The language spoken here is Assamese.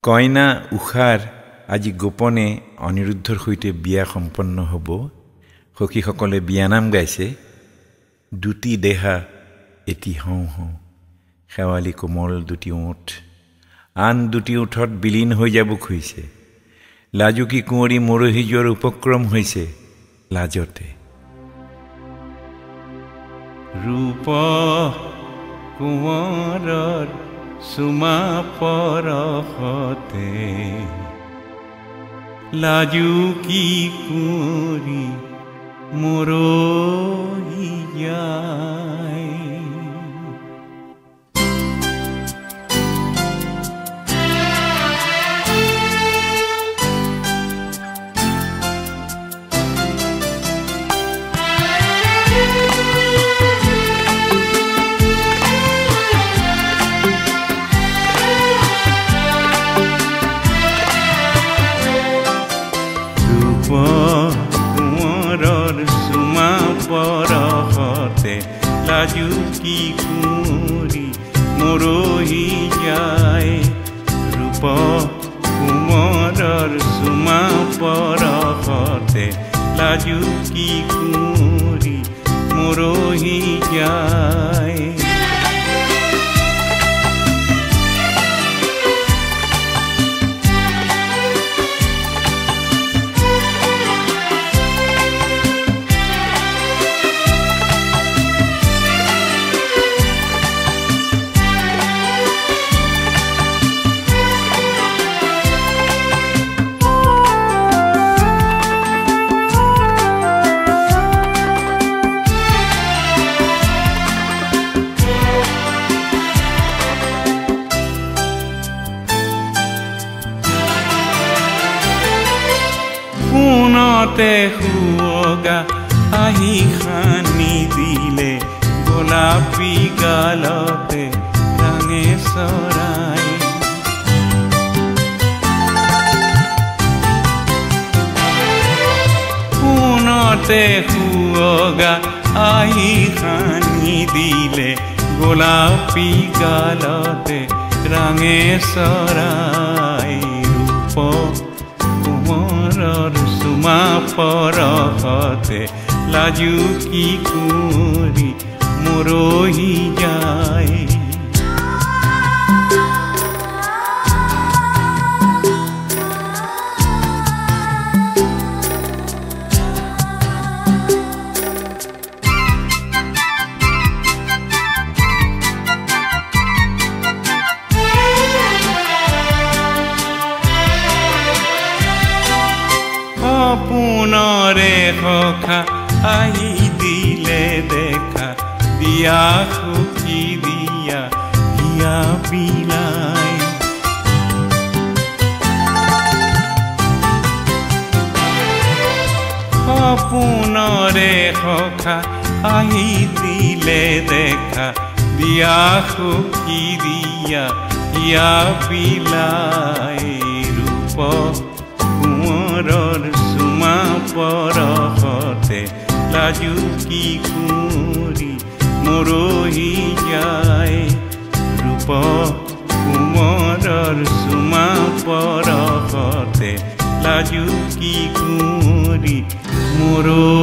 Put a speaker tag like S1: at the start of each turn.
S1: কইনা উষাৰ আজি গোপনে অনিৰুদ্ধৰ সৈতে বিয়া সম্পন্ন হ'ব। সখীসকলে বিয়ানাম গাইছে। দুটি দেহা এটি হওঁ হওঁ, শেৱালি কোমল দুটি ওঠ, আন দুটি ওঠত বিলীন হৈ যাব খুজিছে। লাজুকী কুঁৱৰী মৰহি যোৱাৰ উপক্ৰম হৈছে লাজতে। ৰূপ কোঁৱৰৰ চুমা পৰশতে, লাজুকী কুঁৱৰী মৰহি যায়। কোঁৱৰৰ চুমা পৰশতে, লাজুকী কুঁৱৰী মৰহি যায়। ৰূপ কোঁৱৰৰ চুমা পৰশতে, লাজুকী কুঁৱৰী মৰহি যায়। কোনতে শুৱগা আহি সানি দিলে, গোলাপী গালতে ৰাঙে চৰাই। কোনতে শুৱগা আহি সানি দিলে, গোলাপী গালতে ৰাঙে চৰাই। ৰূপ কোঁৱৰৰ চুমা পৰশতে, লাজুকী কুঁৱৰী মৰহি যায়। সপোনৰে সখা আহি দিলে দেখা, দিয়া সুখী দিয়া হিয়া বিলাই। সপোনৰে সখা আহি দিলে দেখা, দিয়া সুখী দিয়া হিয়া বিলাই। ৰূপ কোঁৱৰৰ চুমা পৰশতে, লাজুকী কুঁৱৰী মৰহি যায়। ৰূপ কোঁৱৰৰ চুমা পৰশতে, লাজুকী কুঁৱৰী মৰহি